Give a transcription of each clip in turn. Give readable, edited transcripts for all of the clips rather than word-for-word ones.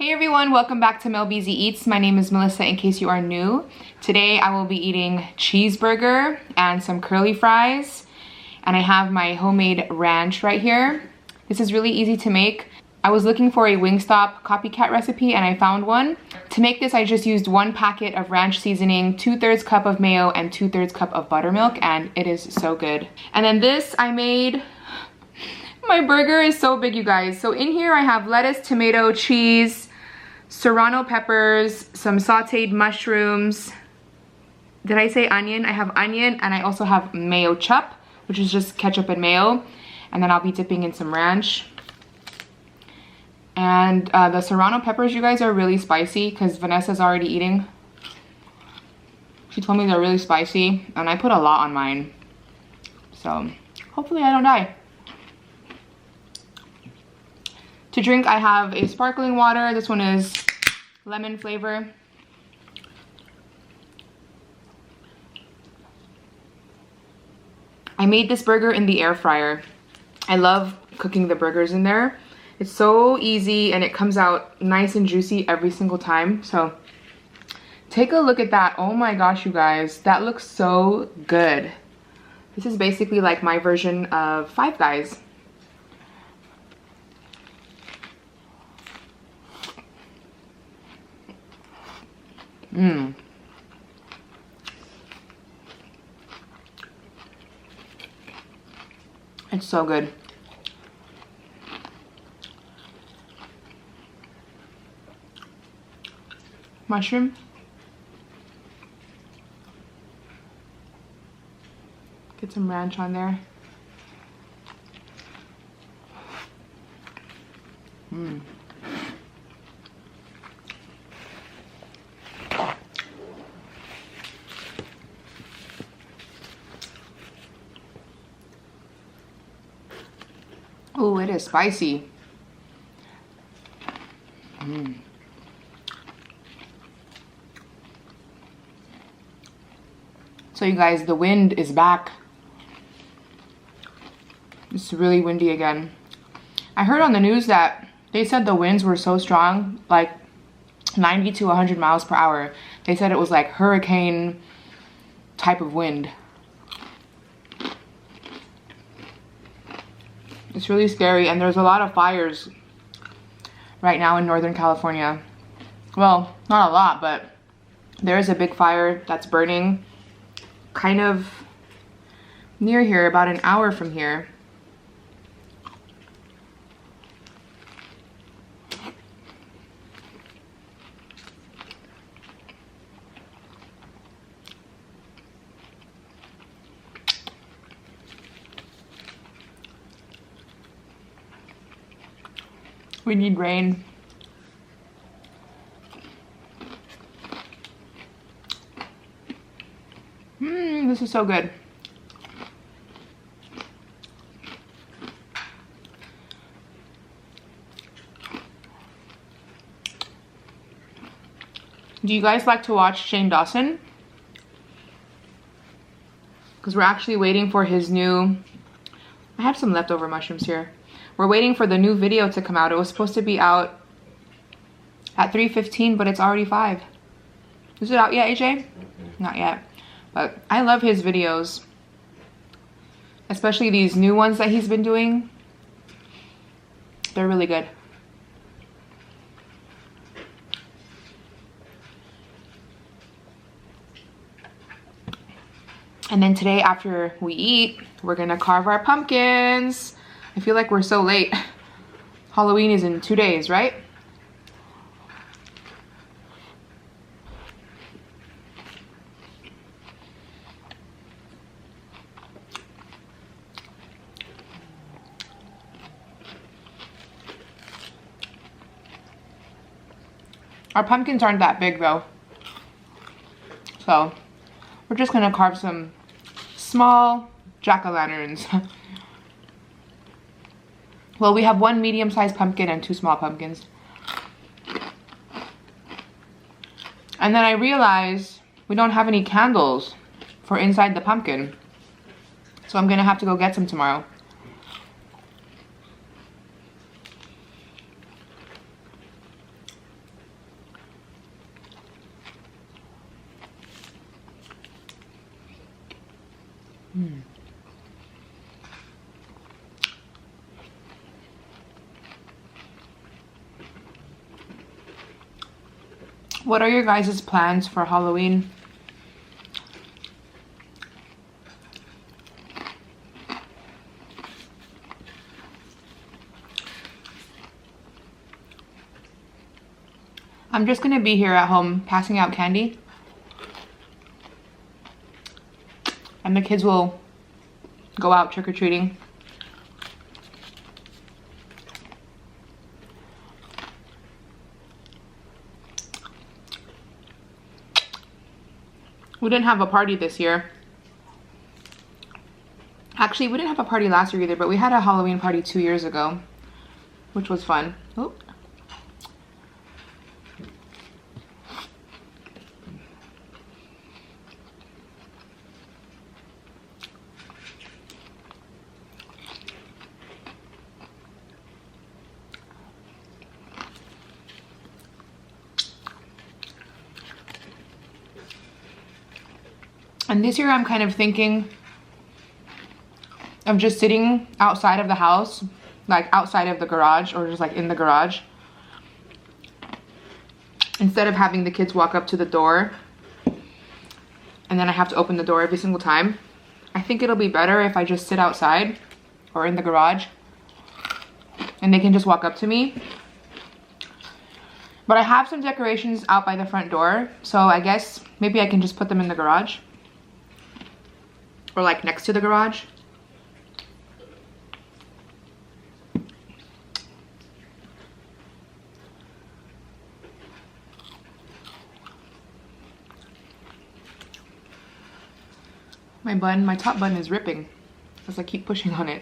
Hey everyone, welcome back to MelBeezee Eats. My name is Melissa in case you are new. Today I will be eating cheeseburger and some curly fries. And I have my homemade ranch right here. This is really easy to make. I was looking for a Wingstop copycat recipe and I found one. To make this, I just used 1 packet of ranch seasoning, 2/3 cup of mayo, and 2/3 cup of buttermilk, and it is so good. And then this I made. My burger is so big, you guys. So in here I have lettuce, tomato, cheese, serrano peppers, some sauteed mushrooms. Did I say onion? I have onion, and I also have mayo chup, which is just ketchup and mayo. And then I'll be dipping in some ranch. And the serrano peppers, you guys, are really spicy because Vanessa's already eating. She told me they're really spicy, and I put a lot on mine. So hopefully I don't die. To drink, I have a sparkling water. This one is lemon flavor. I made this burger in the air fryer. I love cooking the burgers in there. It's so easy and it comes out nice and juicy every single time. So take a look at that. Oh my gosh, you guys, that looks so good. This is basically like my version of Five Guys. It's so good. Mushroom. Get some ranch on there. Oh, it is spicy. So you guys, the wind is back. It's really windy again. I heard on the news that they said the winds were so strong, like 90 to 100 miles per hour. They said it was like hurricane type of wind. It's really scary, and there's a lot of fires right now in Northern California. Well, not a lot, but there is a big fire that's burning kind of near here, about an hour from here. We need rain. This is so good. Do you guys like to watch Shane Dawson? Because we're actually waiting for his new... I have some leftover mushrooms here. We're waiting for the new video to come out. It was supposed to be out at 3:15, but it's already 5. Is it out yet, AJ? Not yet. But I love his videos. Especially these new ones that he's been doing. They're really good. And then today, after we eat, we're gonna carve our pumpkins. I feel like we're so late. Halloween is in 2 days, right? Our pumpkins aren't that big though. So we're just gonna carve some small jack-o'-lanterns. Well, we have 1 medium-sized pumpkin and 2 small pumpkins. And then I realized we don't have any candles for inside the pumpkin. So I'm gonna have to go get some tomorrow. What are your guys' plans for Halloween? I'm just gonna be here at home passing out candy. And the kids will go out trick-or-treating. We didn't have a party this year. Actually, we didn't have a party last year either, but we had a Halloween party 2 years ago, which was fun. Oh. And this year I'm kind of thinking of just sitting outside of the house, like outside of the garage or just like in the garage, instead of having the kids walk up to the door and then I have to open the door every single time. I think it'll be better if I just sit outside or in the garage and they can just walk up to me. But I have some decorations out by the front door, so I guess maybe I can just put them in the garage. Or like next to the garage. My top bun is ripping as I keep pushing on it.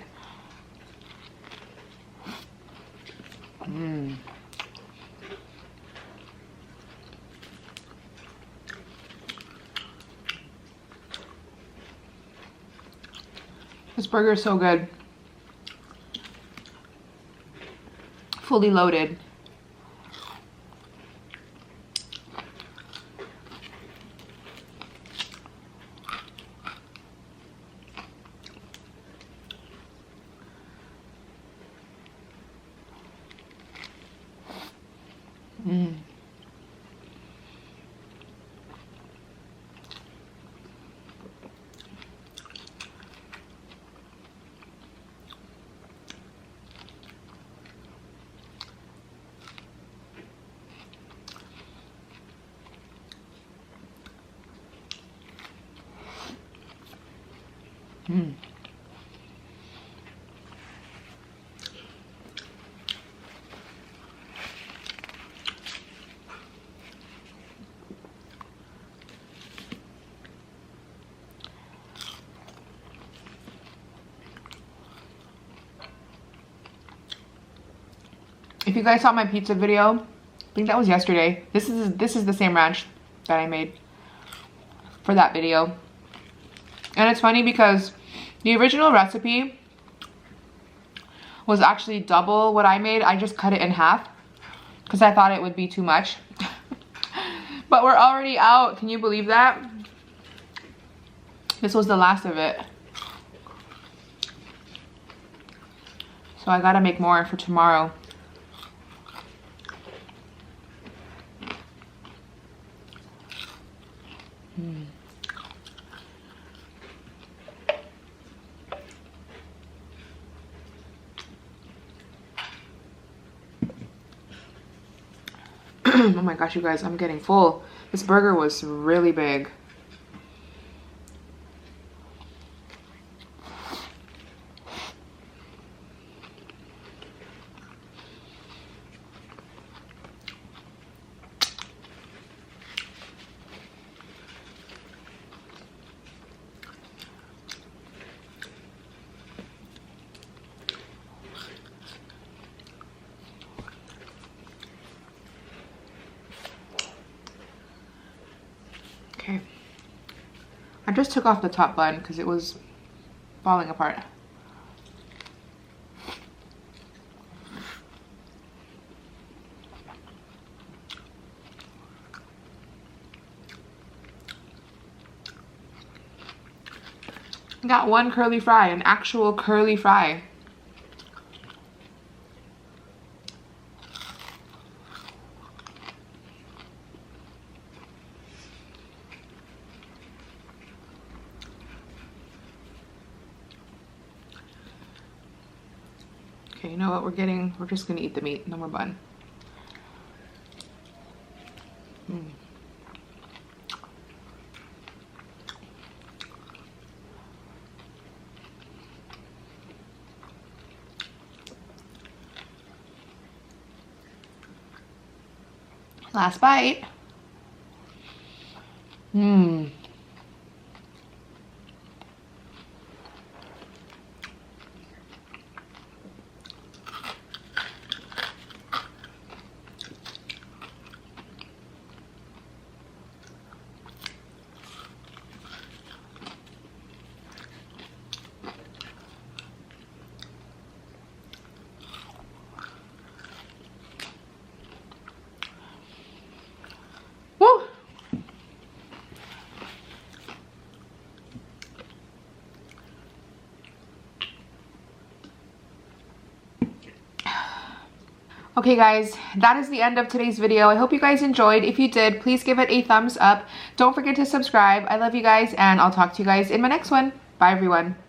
This burger is so good. Fully loaded. If you guys saw my pizza video, I think that was yesterday. This is the same ranch that I made for that video. And it's funny because the original recipe was actually double what I made. I just cut it in half because I thought it would be too much. But we're already out. Can you believe that? This was the last of it. So I gotta make more for tomorrow. Oh my gosh, you guys, I'm getting full. This burger was really big. Okay, I just took off the top bun because it was falling apart. I got one curly fry, an actual curly fry. Okay, you know what we're just gonna eat the meat, no more bun. Last bite. Mmm. Woo! Okay guys, that is the end of today's video. I hope you guys enjoyed. If you did, please give it a thumbs up. Don't forget to subscribe. I love you guys, and I'll talk to you guys in my next one. Bye everyone.